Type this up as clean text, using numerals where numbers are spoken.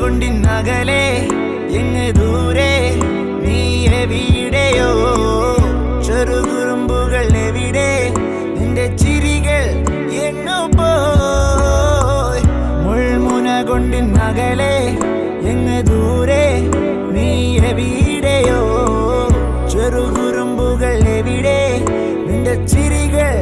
കൊണ്ടിന്നകലെ എങ്ങ് ദൂരെ നീ എവിടെയോ ചെറുകുറുമ്പുകൾ എവിടെ നിന്റെ ചിരികൾ എങ്ങു പോയി മുൾമുന കൊണ്ടിന്നകലെ എങ്ങ് ദൂരെ നീ എവിടെയോ ചെറുകുറുമ്പുകൾ എവിടെ നിന്റെ ചിരികൾ